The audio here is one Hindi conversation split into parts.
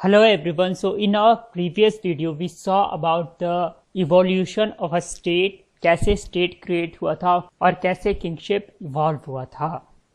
Hello everyone. So in our previous video we saw about the evolution of a state, कैसे state create हुआ था और कैसे kingship evolve हुआ था.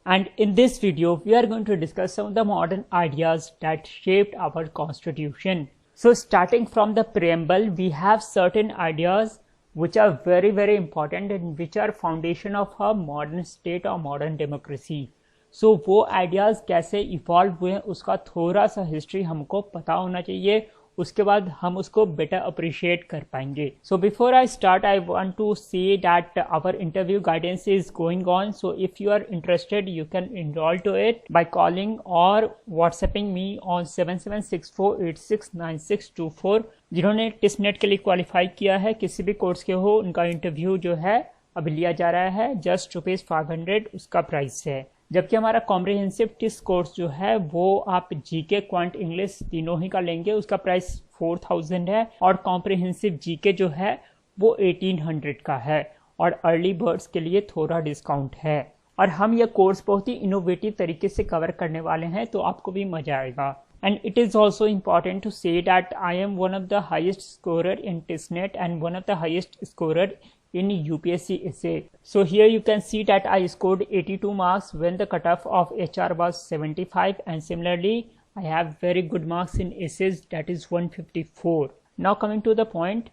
And in this video we are going to discuss some of the modern ideas that shaped our constitution. So starting from the preamble, we have certain ideas which are very important and which are foundation of a modern state or modern democracy. सो वो आइडियाज़ कैसे इवॉल्व हुए हैं उसका थोड़ा सा हिस्ट्री हमको पता होना चाहिए, उसके बाद हम उसको बेटर अप्रिशिएट कर पाएंगे. So before I start I want to say that our interview guidance is going on. So if you are interested you can enroll to it by calling और व्हाट्सएपिंग मी ऑन 7764869624. जिन्होंने टिस्टनेट के लिए क्वालिफाई किया है, किसी भी कोर्स के हो, उनका इंटरव्यू जो है अभी लिया जा रहा है. जस्ट ₹500 उसका प्राइस है. जबकि हमारा कॉम्प्रिहेंसिव टिस्ट कोर्स जो है वो आप जीके, क्वांट, इंग्लिश तीनों ही का लेंगे, उसका प्राइस 4000 है. और कॉम्प्रिहेंसिव जीके जो है वो 1800 का है और अर्ली बर्ड्स के लिए थोड़ा डिस्काउंट है. और हम यह कोर्स बहुत ही इनोवेटिव तरीके से कवर करने वाले हैं, तो आपको भी मजा आएगा. And it is also important to say that I am one of the highest scorer in TISNET and one of the highest scorer in UPSC essay. So here you can see that I scored 82 marks when the cutoff of HR was 75, and similarly I have very good marks in essays, that is 154. Now coming to the point,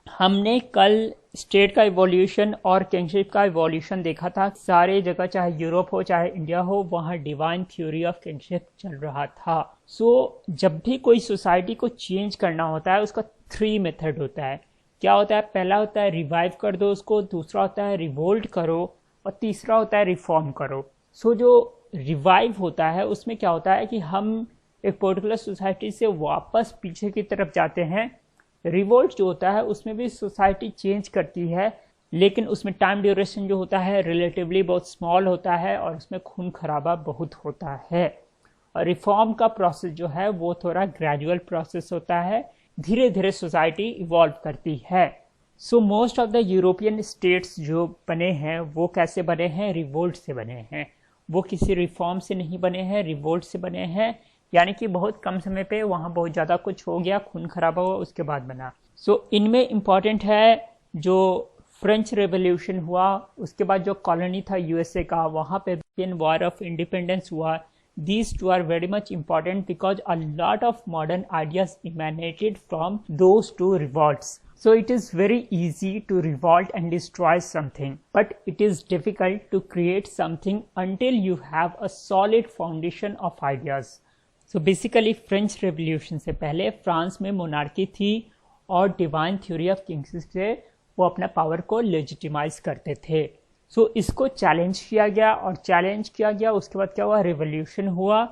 हमने कल स्टेट का इवोल्यूशन और किंगशिप का इवोल्यूशन देखा था. सारे जगह, चाहे यूरोप हो चाहे इंडिया हो, वहाँ डिवाइन थ्योरी ऑफ किंगशिप चल रहा था. सो जब भी कोई सोसाइटी को चेंज करना होता है उसका 3 मेथड होता है. क्या होता है? पहला होता है रिवाइव कर दो उसको, दूसरा होता है रिवोल्ट करो और तीसरा होता है रिफॉर्म करो. सो जो रिवाइव होता है उसमें क्या होता है कि हम एक पर्टिकुलर सोसाइटी से वापस पीछे की तरफ जाते हैं. रिवोल्ट जो होता है उसमें भी सोसाइटी चेंज करती है, लेकिन उसमें टाइम ड्यूरेशन जो होता है रिलेटिवली बहुत स्मॉल होता है और उसमें खून खराबा बहुत होता है. और रिफॉर्म का प्रोसेस जो है वो थोड़ा ग्रेजुअल प्रोसेस होता है, धीरे धीरे सोसाइटी इवॉल्व करती है. So most of the European states जो बने हैं वो कैसे बने हैं? रिवोल्ट से बने हैं. वो किसी रिफॉर्म से नहीं बने हैं, रिवोल्ट से बने हैं. यानी कि बहुत कम समय पे वहाँ बहुत ज़्यादा कुछ हो गया, खून खराबा हुआ, उसके बाद बना. सो इनमें इम्पॉर्टेंट है जो फ्रेंच रेवोल्यूशन हुआ, उसके बाद जो कॉलोनी था यूएसए का, वहाँ पे वॉर ऑफ इंडिपेंडेंस हुआ. These two are very much important because a lot of modern ideas emanated from those two revolts. So it is very easy to revolt and destroy something, but it is difficult to create something until you have a solid foundation of ideas. So basically French Revolution से पहले फ्रांस में मोनार्की थी और डिवाइन थ्योरी ऑफ किंग्स से वो अपना पावर को लेजिटिमाइज करते थे. सो इसको चैलेंज किया गया और चैलेंज किया गया. उसके बाद क्या हुआ? रेवोल्यूशन हुआ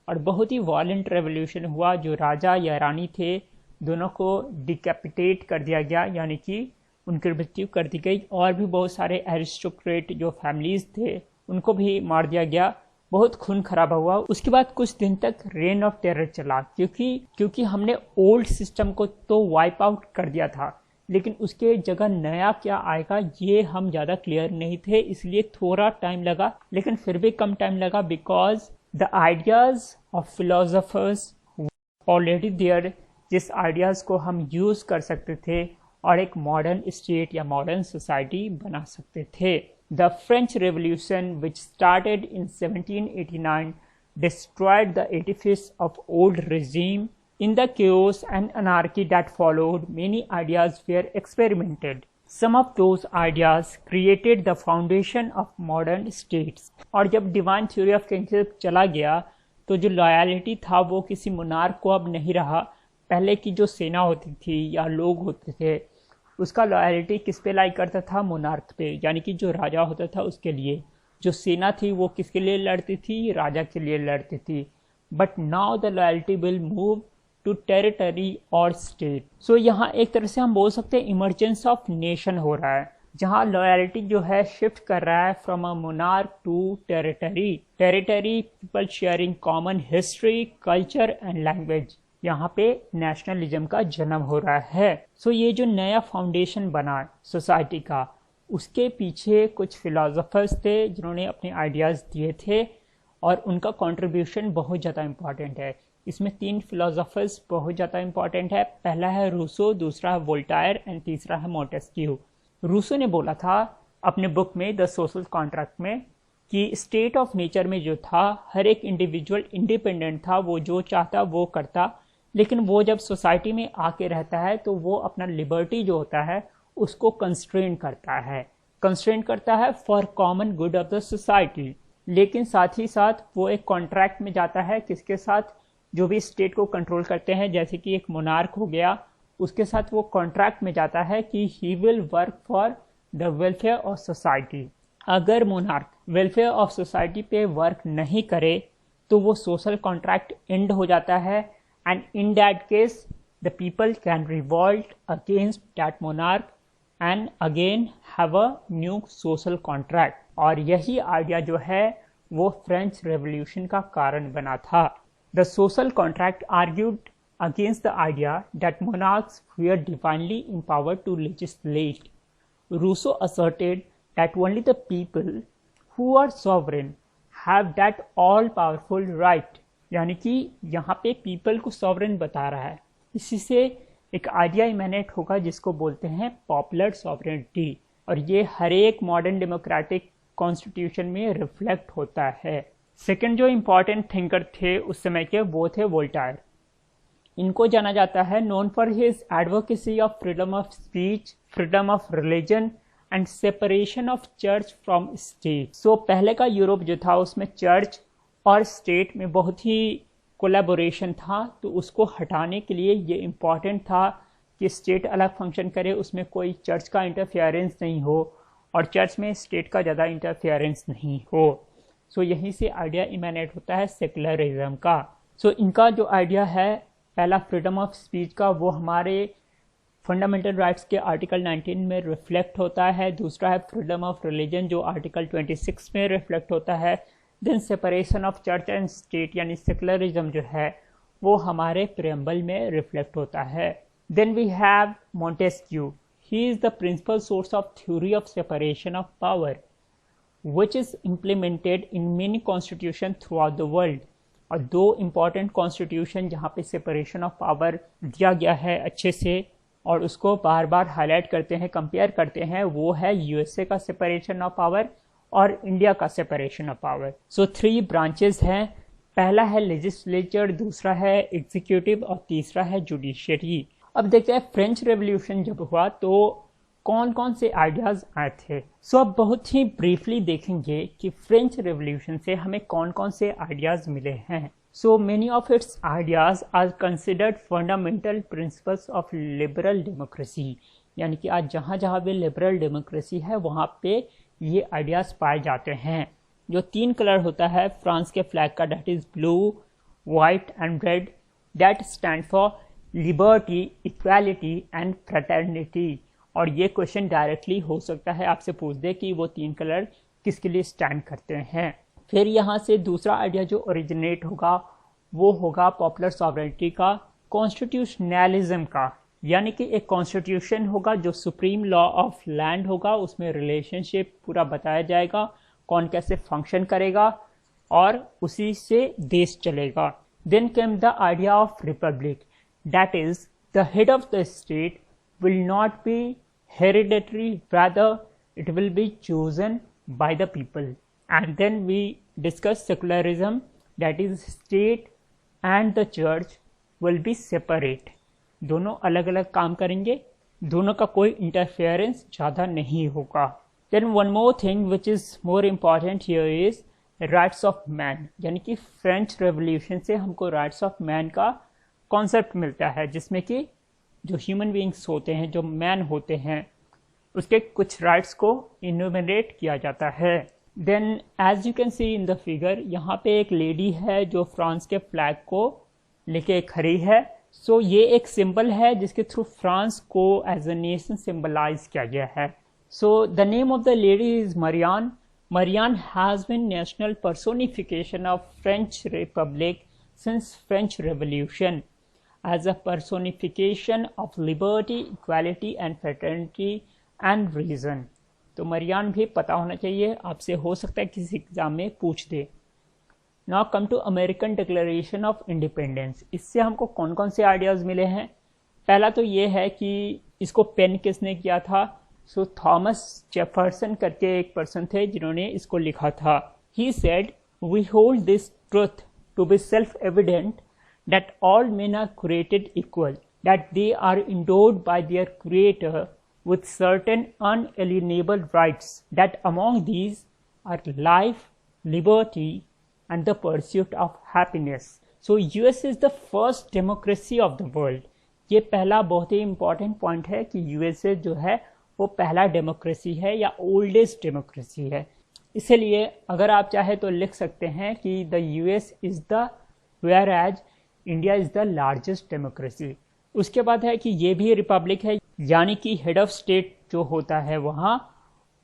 और बहुत ही वायलेंट रेवोल्यूशन हुआ. जो राजा या रानी थे दोनों को डिकैपिटेट कर दिया गया, यानी कि उनकी मृत्यु कर दी गई. और भी बहुत सारे एरिस्टोक्रेट जो फैमिलीज थे उनको भी मार दिया गया. बहुत खून खराबा हुआ. उसके बाद कुछ दिन तक रेन ऑफ टेरर चला, क्योंकि हमने ओल्ड सिस्टम को तो वाइप आउट कर दिया था, लेकिन उसके जगह नया क्या आएगा ये हम ज़्यादा क्लियर नहीं थे, इसलिए थोड़ा टाइम लगा. लेकिन फिर भी कम टाइम लगा because the ideas of philosophers already there, जिस आइडियाज़ को हम यूज़ कर सकते थे और एक मॉडर्न स्टेट या मॉडर्न सोसाइटी बना सकते थे. The French revolution which started in 1789 destroyed the edifice of old regime. In the chaos and anarchy that followed, many ideas were experimented. Some of those ideas created the foundation of modern states. और जब डिवाइन थ्योरी ऑफ किंगशिप चला गया तो जो लॉयलिटी था वो किसी मोनार्क को अब नहीं रहा. पहले की जो सेना होती थी या लोग होते थे उसका लॉयलिटी किस पे लाई करता था? मोनार्क पे, यानी कि जो राजा होता था उसके लिए. जो सेना थी वो किसके लिए लड़ती थी? राजा के लिए लड़ती थी. But now the loyalty will move to territory और स्टेट. सो यहाँ एक तरह से हम बोल सकते हैं इमरजेंस ऑफ नेशन हो रहा है, जहाँ लॉयलिटी जो है शिफ्ट कर रहा है from a monarch to territory. Territory people sharing common history, culture and language. यहाँ पे नेशनलिज्म का जन्म हो रहा है. सो ये जो नया फाउंडेशन बना सोसाइटी का, उसके पीछे कुछ फिलोसोफर्स थे जिन्होंने अपने आइडियाज़ दिए थे और उनका कंट्रीब्यूशन बहुत ज़्यादा इम्पॉर्टेंट है. इसमें 3 फिलोसोफर्स बहुत ज़्यादा इंपॉर्टेंट है। पहला है रूसो, दूसरा है वोल्टायर एंड तीसरा है मोंटेस्क्यू। रूसो ने बोला था अपने बुक में द सोशल कॉन्ट्रैक्ट में कि स्टेट ऑफ नेचर में जो था हर एक इंडिविजुअल इंडिपेंडेंट था, वो जो चाहता वो करता, लेकिन वो जब सोसाइटी में आके रहता है तो वो अपना लिबर्टी जो होता है उसको कंस्ट्रेन करता है for common good of the society. लेकिन साथ ही साथ वो एक कॉन्ट्रैक्ट में जाता है किसके साथ, जो भी स्टेट को कंट्रोल करते हैं, जैसे कि एक मोनार्क हो गया, उसके साथ वो कॉन्ट्रैक्ट में जाता है कि he will work for the welfare of society. अगर मोनार्क वेलफेयर ऑफ सोसाइटी पे वर्क नहीं करे तो वो सोशल कॉन्ट्रैक्ट एंड हो जाता है, and in that case the people can revolt against that monarch and again have a new social contract. और यही आइडिया जो है वो फ्रेंच रेवोल्यूशन का कारण बना था। The social contract argued against the idea that monarchs were divinely empowered to legislate. Rousseau asserted that only the people who are sovereign have that all-powerful right. यानी कि यहाँ पे people को sovereign बता रहा है। इसी से एक आइडिया इमेनेट होगा जिसको बोलते हैं पॉपुलर सॉवरेनिटी, और ये हर एक मॉडर्न डेमोक्रेटिक कॉन्स्टिट्यूशन में रिफ्लेक्ट होता है। सेकेंड जो इम्पॉर्टेंट थिंकर थे उस समय के वो थे वोल्टायर। इनको जाना जाता है known for his advocacy of freedom of speech, freedom of religion and separation of church from state. So पहले का यूरोप जो था उसमें चर्च और स्टेट में बहुत ही कोलैबोरेशन था, तो उसको हटाने के लिए ये इम्पॉर्टेंट था कि स्टेट अलग फंक्शन करे, उसमें कोई चर्च का इंटरफेरेंस नहीं हो और चर्च में स्टेट का ज़्यादा इंटरफेरेंस नहीं हो। सो यहीं से आइडिया इमेनेट होता है सेकुलरिज्म का। सो इनका जो आइडिया है पहला फ्रीडम ऑफ स्पीच का, वो हमारे फंडामेंटल राइट्स के आर्टिकल 19 में रिफ्लेक्ट होता है। दूसरा है फ्रीडम ऑफ रिलीजन जो आर्टिकल 26 में रिफ्लेक्ट होता है। Then separation of church and state यानी सेकुलरिज्म जो है वो हमारे प्रेम्बल में रिफ्लेक्ट होता है। Then we have Montesquieu, he is the principal source of theory of separation of power which is implemented in many constitution throughout the world. और दो इम्पॉर्टेंट कॉन्स्टिट्यूशन जहाँ पे सेपरेशन ऑफ पावर दिया गया है अच्छे से और उसको बार बार हाईलाइट करते हैं, कंपेयर करते हैं, वो है यूएसए का सेपरेशन ऑफ पावर और इंडिया का separation of power. So 3 branches हैं, पहला है लेजिस्लेचर, दूसरा है एग्जीक्यूटिव और तीसरा है जुडिशियरी। अब देखते हैं फ्रेंच रेवोल्यूशन जब हुआ तो कौन कौन से आइडियाज आए थे। सो अब बहुत ही ब्रीफली देखेंगे कि फ्रेंच रेवोल्यूशन से हमें कौन कौन से आइडियाज मिले हैं। So many of its ideas are considered fundamental principles of liberal democracy, यानी कि आज जहाँ जहाँ भी लिबरल डेमोक्रेसी है वहाँ पे ये आइडियाज पाए जाते हैं। जो 3 कलर होता है फ्रांस के फ्लैग का, that is blue, white and red, that stand for liberty, equality and fraternity. और ये क्वेश्चन डायरेक्टली हो सकता है आपसे पूछ दे कि वो 3 कलर किसके लिए स्टैंड करते हैं। फिर यहाँ से दूसरा आइडिया जो ओरिजिनेट होगा वो होगा पॉपुलर सॉवरेनिटी का, कॉन्स्टिट्यूशनलिज्म का, यानी कि एक कॉन्स्टिट्यूशन होगा जो सुप्रीम लॉ ऑफ लैंड होगा, उसमें रिलेशनशिप पूरा बताया जाएगा, कौन कैसे फंक्शन करेगा और उसी से देश चलेगा। Then came the idea of republic, that is the head of the state will not be hereditary, rather it will be chosen by the people. And then we discuss secularism, that is state and the church will be separate, दोनों अलग अलग काम करेंगे, दोनों का कोई इंटरफेरेंस ज़्यादा नहीं होगा। Then one more thing which is more important here is rights of man, यानी कि फ्रेंच रेवोल्यूशन से हमको राइट्स ऑफ मैन का कॉन्सेप्ट मिलता है, जिसमें कि जो ह्यूमन बीइंग्स होते हैं, जो मैन होते हैं, उसके कुछ राइट्स को इन्यूमरेट किया जाता है। Then as you can see in the figure, यहाँ पे एक लेडी है जो फ्रांस के फ्लैग को लेके खड़ी है। सो ये एक सिंबल है जिसके थ्रू फ्रांस को एज अ नेशन सिंबलाइज किया गया है। So the name of the lady is Marianne. Marianne has been national personification of French republic since French revolution as a personification of liberty, equality and fraternity and reason। तो मरियान भी पता होना चाहिए, आपसे हो सकता है किसी एग्जाम में पूछ दे। Now come to American declaration of independence. इससे हमको कौन कौन से आइडियाज़ मिले हैं? पहला तो ये है कि इसको पेन किसने किया था? सो थॉमस जेफरसन करके एक पर्सन थे जिन्होंने इसको लिखा था। He said we hold this truth to be self evident that all men are created equal, that they are endowed by their creator with certain unalienable rights, that among these are life, liberty and the pursuit of happiness. So US is the first democracy of the world. ये पहला बहुत ही important point है कि USA जो है वो पहला डेमोक्रेसी है या ओल्डेस्ट डेमोक्रेसी है। इसलिए अगर आप चाहे तो लिख सकते हैं कि the US is the whereas India is the largest democracy. उसके बाद है कि ये भी रिपब्लिक है, यानी कि हेड ऑफ स्टेट जो होता है वहाँ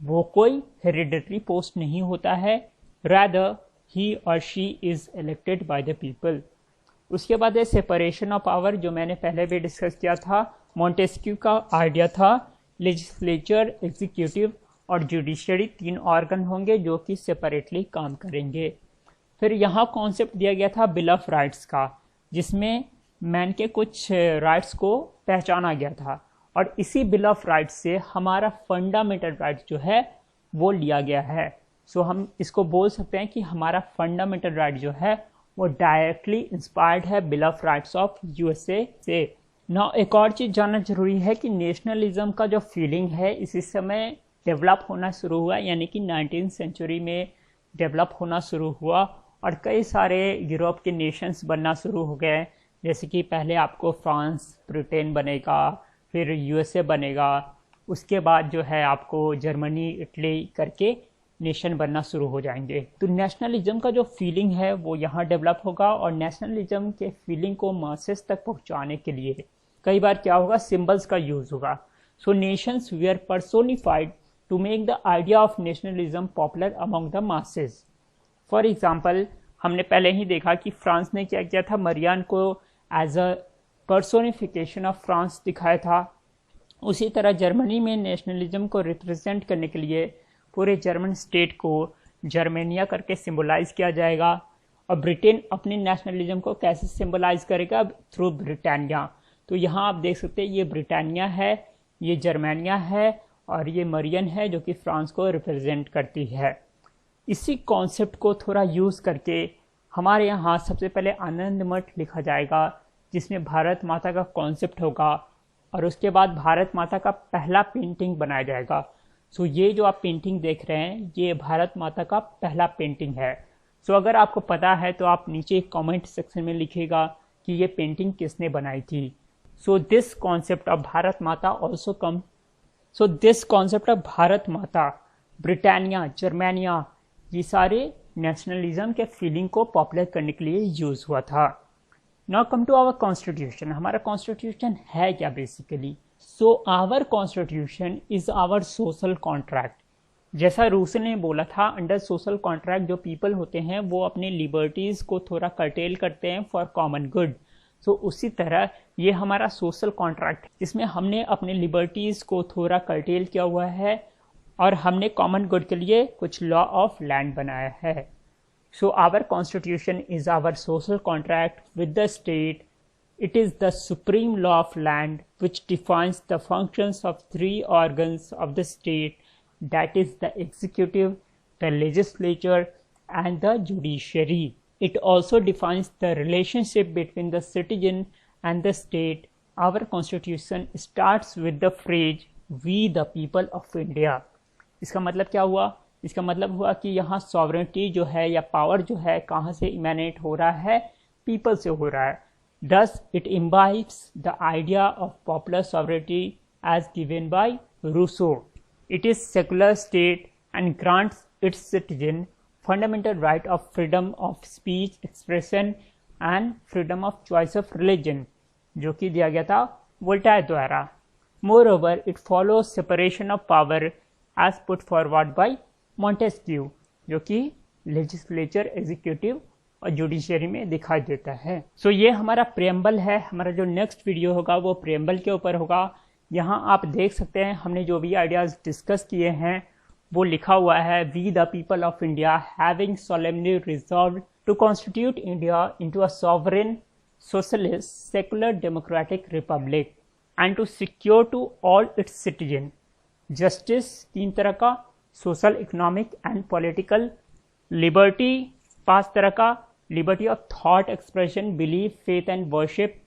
वो कोई हेरिडिटरी पोस्ट नहीं होता है, रादर ही और she is elected by the people. उसके बाद है सेपरेशन ऑफ पावर, जो मैंने पहले भी डिस्कस किया था। मॉन्टेस्क्यू का आइडिया था लेजिस्लेचर, एग्जीक्यूटिव और जुडिशरी 3 ऑर्गन होंगे जो कि सेपरेटली काम करेंगे। फिर यहाँ कॉन्सेप्ट दिया गया था बिल ऑफ राइट्स का, जिसमें मैन के कुछ राइट्स को पहचाना गया था और इसी बिल ऑफ राइट्स से हमारा फंडामेंटल राइट्स जो है वो लिया गया है। सो हम इसको बोल सकते हैं कि हमारा फंडामेंटल राइट जो है वो डायरेक्टली इंस्पायर्ड है bill of rights of USA से। ना एक और चीज़ जानना जरूरी है कि नेशनलिज्म का जो फीलिंग है इसी समय डेवलप होना शुरू हुआ, यानी कि 19th सेंचुरी में डेवलप होना शुरू हुआ और कई सारे यूरोप के नेशंस बनना शुरू हो गए। जैसे कि पहले आपको फ्रांस, ब्रिटेन बनेगा, फिर यूएसए बनेगा, उसके बाद जो है आपको जर्मनी, इटली करके नेशन बनना शुरू हो जाएंगे। तो नेशनलिज्म का जो फीलिंग है वो यहाँ डेवलप होगा और नेशनलिज्म के फीलिंग को मासेस तक पहुँचाने के लिए कई बार क्या होगा, सिम्बल्स का यूज़ होगा। So nations were personified to make the idea of nationalism popular among the masses. For example, हमने पहले ही देखा कि फ्रांस ने क्या किया था, मरियन को as a personification of France दिखाया था। उसी तरह जर्मनी में नेशनलिज्म को रिप्रेजेंट करने के लिए पूरे जर्मन स्टेट को जर्मेनिया करके सिंबलाइज किया जाएगा। और ब्रिटेन अपने नेशनलिज्म को कैसे सिंबलाइज करेगा? Through Britannia. तो यहाँ आप देख सकते हैं ये ब्रिटानिया है, ये जर्मेनिया है और ये मरियन है जो कि फ्रांस को रिप्रेजेंट करती है। इसी कॉन्सेप्ट को थोड़ा यूज़ करके हमारे यहाँ सबसे पहले आनंद मठ लिखा जाएगा, जिसमें भारत माता का कॉन्सेप्ट होगा और उसके बाद भारत माता का पहला पेंटिंग बनाया जाएगा। सो ये जो आप पेंटिंग देख रहे हैं ये भारत माता का पहला पेंटिंग है। सो अगर आपको पता है तो आप नीचे कमेंट सेक्शन में लिखिएगा कि ये पेंटिंग किसने बनाई थी। So this concept of Bharat Mata also come so this concept of Bharat Mata, Britannia, Germania, ये सारे नेशनलिज्म के फीलिंग को पॉपुलर करने के लिए यूज़ हुआ था। Now come to our constitution. हमारा कॉन्स्टिट्यूशन है क्या basically? So our constitution is our social contract. जैसा रूसो ने बोला था, अंडर सोशल कॉन्ट्रैक्ट जो पीपल होते हैं वो अपने लिबर्टीज़ को थोड़ा कर्टेल करते हैं फॉर कॉमन गुड। सो उसी तरह ये हमारा सोशल कॉन्ट्रैक्ट, जिसमें हमने अपने लिबर्टीज़ को थोड़ा कर्टेल किया हुआ है और हमने कॉमन गुड के लिए कुछ लॉ ऑफ लैंड बनाया है। So our constitution is our social contract with the state. It is the supreme law of land which defines the functions of 3 organs of the state, that is the executive, the legislature and the judiciary. It also defines the relationship between the citizen and the state. Our constitution starts with the phrase we the people of India. इसका मतलब क्या हुआ? इसका मतलब हुआ कि यहाँ सॉवरेनिटी जो है या पावर जो है कहाँ से इमेनेट हो रहा है? पीपल से हो रहा है। Thus it imbibes the idea of popular sovereignty as given by Rousseau. It is secular state and grants its citizen fundamental right of freedom of speech, expression and freedom of choice of religion, जो कि दिया गया था वोल्टायर द्वारा। Moreover, it follows separation of power as put forward by Montesquieu, जो कि legislature, executive और जुडिशरी में दिखाई देता है। सो ये हमारा प्रेम्बल है। हमारा जो नेक्स्ट वीडियो होगा वो प्रेम्बल के ऊपर होगा। यहाँ आप देख सकते हैं हमने जो भी आइडियाज़ डिस्कस किए हैं वो लिखा हुआ है। We the people of India having solemnly resolve to constitute India into a sovereign, socialist, secular, democratic republic and to secure to all its citizens justice, 3 तरह का, social, economic and political, liberty, 5 तरह का, liberty of thought expression, belief, faith and worship,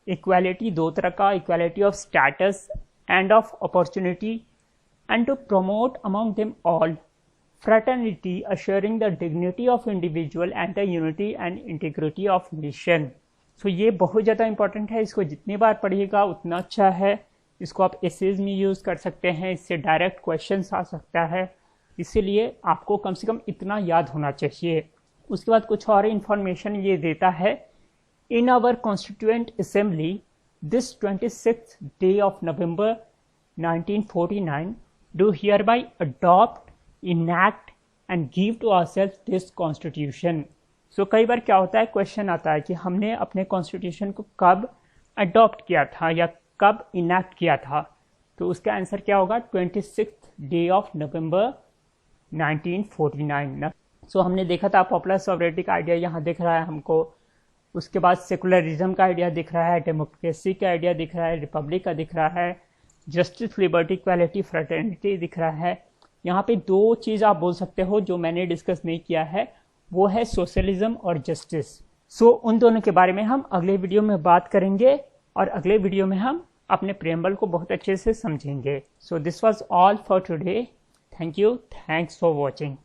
equality, 2 तरह का, equality of status and of opportunity, and to promote among them all fraternity, assuring the dignity of individual and the unity and integrity of nation. So ये बहुत ज़्यादा इंपॉर्टेंट है, इसको जितनी बार पढ़िएगा उतना अच्छा है। इसको आप एसेज में यूज़ कर सकते हैं, इससे डायरेक्ट क्वेश्चंस आ सकता है, इसीलिए आपको कम से कम इतना याद होना चाहिए। उसके बाद कुछ और इन्फॉर्मेशन ये देता है, in our constituent assembly this 26th day of November 1949 do hereby adopt, enact and give to ourselves this constitution. So कई बार क्या होता है, क्वेश्चन आता है कि हमने अपने कॉन्स्टिट्यूशन को कब अडॉप्ट किया था या कब इनैक्ट किया था, तो उसका आंसर क्या होगा, 26th day of November 1949। सो हमने देखा था पॉपुलर सॉवरेनिटी का आइडिया यहाँ दिख रहा है हमको, उसके बाद सेकुलरिज्म का आइडिया दिख रहा है, डेमोक्रेसी का आइडिया दिख रहा है, रिपब्लिक का दिख रहा है, जस्टिस, लिबर्टी, इक्वालिटी, फ्रेटर्निटी दिख रहा है। यहाँ पे 2 चीज़ आप बोल सकते हो जो मैंने डिस्कस नहीं किया है, वो है सोशलिज्म और जस्टिस। सो उन दोनों के बारे में हम अगले वीडियो में बात करेंगे और अगले वीडियो में हम अपने प्रेम्बल को बहुत अच्छे से समझेंगे। So this was all for today. Thank you, thanks for watching.